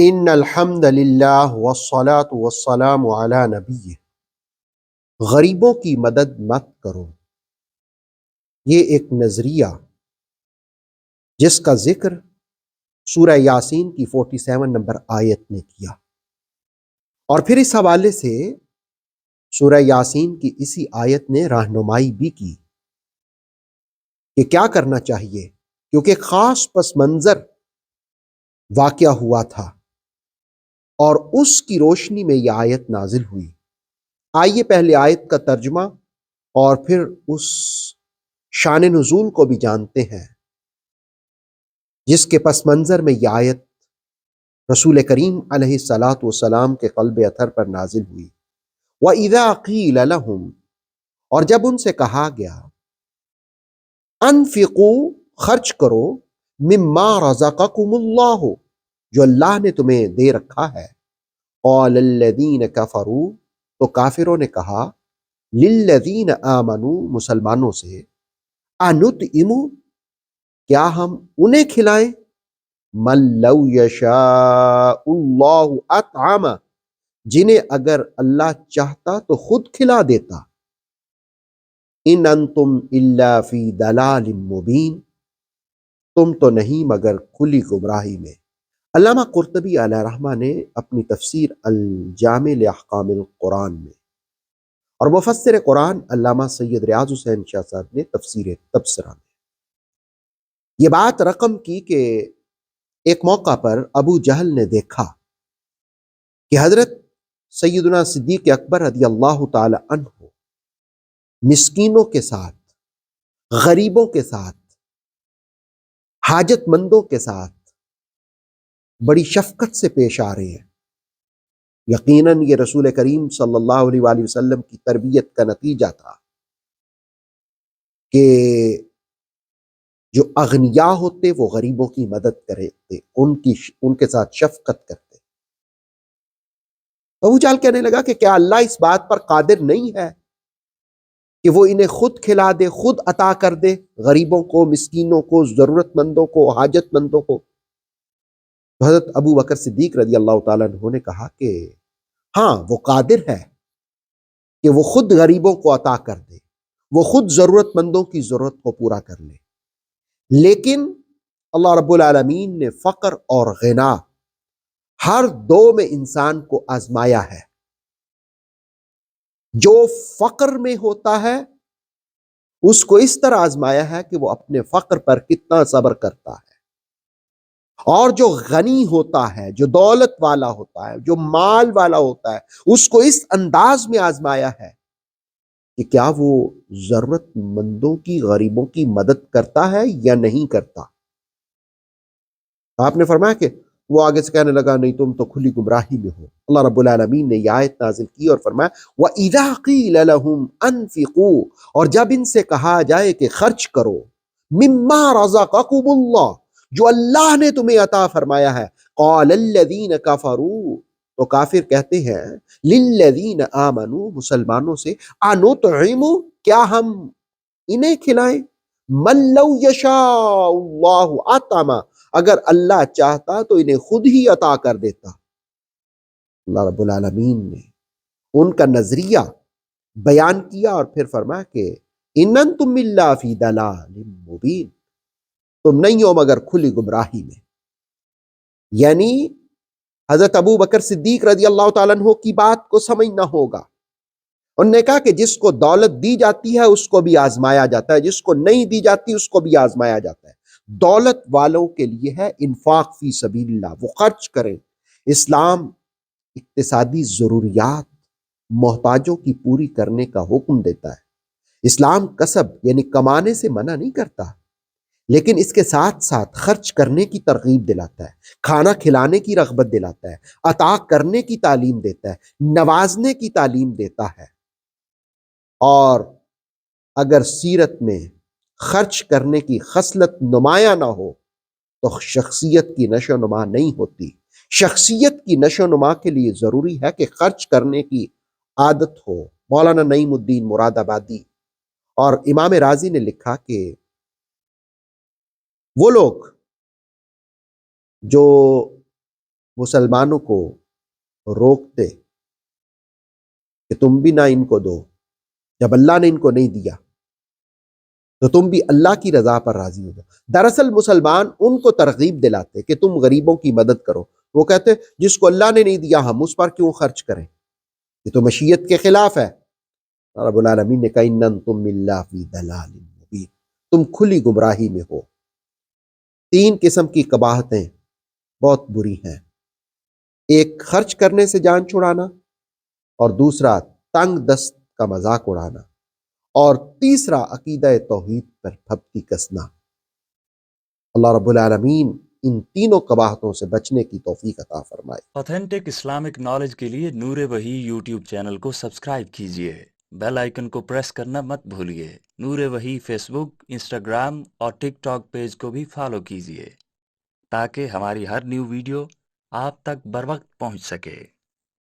ان الحمد للہ والصلاة والسلام علی نبی، غریبوں کی مدد مت کرو، یہ ایک نظریہ جس کا ذکر سورہ یاسین کی 47 نمبر آیت نے کیا، اور پھر اس حوالے سے سورہ یاسین کی اسی آیت نے رہنمائی بھی کی کہ کیا کرنا چاہیے، کیونکہ خاص پس منظر واقعہ ہوا تھا اور اس کی روشنی میں یہ آیت نازل ہوئی۔ آئیے پہلے آیت کا ترجمہ اور پھر اس شان نزول کو بھی جانتے ہیں جس کے پس منظر میں یہ آیت رسول کریم علیہ الصلاۃ والسلام کے قلب اطہر پر نازل ہوئی۔ وَإِذَا قِيلَ لَهُمْ، اور جب ان سے کہا گیا، انفقوا، خرچ کرو، مما رزقکم اللہ، جو اللہ نے تمہیں دے رکھا ہے، قال الذین کفروا، تو کافروں نے کہا، للذین آمنوا، مسلمانوں سے، انطعم، کیا ہم انہیں کھلائیں، من لو یشاء اللہ اطعم، جنہیں اگر اللہ چاہتا تو خود کھلا دیتا، ان انتم الا فی ضلال مبین، تم تو نہیں مگر کھلی گمراہی میں۔ علامہ قرطبی علیہ رحمہ نے اپنی تفسیر الجامع لاحکام القرآن میں، اور مفسر قرآن علامہ سید ریاض حسین شاہ صاحب نے تفسیر تبصرہ میں یہ بات رقم کی کہ ایک موقع پر ابو جہل نے دیکھا کہ حضرت سیدنا صدیق اکبر رضی اللہ تعالی عنہ مسکینوں کے ساتھ، غریبوں کے ساتھ، حاجت مندوں کے ساتھ بڑی شفقت سے پیش آ رہے ہیں۔ یقیناً یہ رسول کریم صلی اللہ علیہ وآلہ وسلم کی تربیت کا نتیجہ تھا کہ جو اغنیاء ہوتے وہ غریبوں کی مدد کرتے، ان کے ساتھ شفقت کرتے۔ ابو جہل کہنے لگا کہ کیا اللہ اس بات پر قادر نہیں ہے کہ وہ انہیں خود کھلا دے، خود عطا کر دے، غریبوں کو، مسکینوں کو، ضرورت مندوں کو، حاجت مندوں کو؟ تو حضرت ابو بکر صدیق رضی اللہ تعالیٰ عنہ نے کہا کہ ہاں، وہ قادر ہے کہ وہ خود غریبوں کو عطا کر دے، وہ خود ضرورت مندوں کی ضرورت کو پورا کر لے، لیکن اللہ رب العالمین نے فقر اور غنا ہر دو میں انسان کو آزمایا ہے۔ جو فقر میں ہوتا ہے اس کو اس طرح آزمایا ہے کہ وہ اپنے فقر پر کتنا صبر کرتا ہے، اور جو غنی ہوتا ہے، جو دولت والا ہوتا ہے، جو مال والا ہوتا ہے، اس کو اس انداز میں آزمایا ہے کہ کیا وہ ضرورت مندوں کی، غریبوں کی مدد کرتا ہے یا نہیں کرتا۔ آپ نے فرمایا کہ وہ آگے سے کہنے لگا نہیں، تم تو کھلی گمراہی میں ہو۔ اللہ رب العالمین نے یہ آیت نازل کی اور فرمایا وَإِذَا قِيلَ لَهُمْ أَنفِقُوا، اور جب ان سے کہا جائے کہ خرچ کرو، مما رزقکم اللہ، جو اللہ نے تمہیں عطا فرمایا ہے، قال الذین کفروا، تو کافر کہتے ہیں، للذین آمنوا، مسلمانوں سے، انطعم، کیا ہم انہیں کھلائیں، من لو یشاء اللہ اطعم، اگر اللہ چاہتا تو انہیں خود ہی عطا کر دیتا۔ اللہ رب العالمین نے ان کا نظریہ بیان کیا اور پھر فرمایا کہ ان انتم الا فی ضلال مبین، تم نہیں ہو مگر کھلی گمراہی میں۔ یعنی حضرت ابو بکر صدیق رضی اللہ تعالیٰ عنہ کی بات کو سمجھنا ہوگا۔ انہوں نے کہا کہ جس کو دولت دی جاتی ہے اس کو بھی آزمایا جاتا ہے، جس کو نہیں دی جاتی اس کو بھی آزمایا جاتا ہے۔ دولت والوں کے لیے ہے انفاق فی سبیل اللہ، وہ خرچ کریں۔ اسلام اقتصادی ضروریات محتاجوں کی پوری کرنے کا حکم دیتا ہے۔ اسلام کسب یعنی کمانے سے منع نہیں کرتا، لیکن اس کے ساتھ ساتھ خرچ کرنے کی ترغیب دلاتا ہے، کھانا کھلانے کی رغبت دلاتا ہے، عطا کرنے کی تعلیم دیتا ہے، نوازنے کی تعلیم دیتا ہے۔ اور اگر سیرت میں خرچ کرنے کی خصلت نمایاں نہ ہو تو شخصیت کی نشو و نما نہیں ہوتی۔ شخصیت کی نشو و نما کے لیے ضروری ہے کہ خرچ کرنے کی عادت ہو۔ مولانا نعیم الدین مراد آبادی اور امام رازی نے لکھا کہ وہ لوگ جو مسلمانوں کو روکتے کہ تم بھی نہ ان کو دو، جب اللہ نے ان کو نہیں دیا تو تم بھی اللہ کی رضا پر راضی ہو جاؤ۔ دراصل مسلمان ان کو ترغیب دلاتے کہ تم غریبوں کی مدد کرو، وہ کہتے جس کو اللہ نے نہیں دیا ہم اس پر کیوں خرچ کریں، یہ تو مشیت کے خلاف ہے۔ رب العالمین نے کہا ان انتم الا فی ضلال مبین، تم کھلی گمراہی میں ہو۔ تین قسم کی قباحتیں بہت بری ہیں، ایک خرچ کرنے سے جان چھڑانا، اور دوسرا تنگ دست کا مذاق اڑانا، اور تیسرا عقیدہ توحید پر پھبتی کسنا۔ اللہ رب العالمین ان تینوں قباحتوں سے بچنے کی توفیق عطا فرمائے۔ آتھینٹک اسلامک نالج کے لیے نور وحی یوٹیوب چینل کو سبسکرائب کیجیے، بیل آئیکن کو پریس کرنا مت بھولیے۔ نور وحی فیس بک، انسٹاگرام اور ٹک ٹاک پیج کو بھی فالو کیجیے تاکہ ہماری ہر نیو ویڈیو آپ تک بر وقت پہنچ سکے۔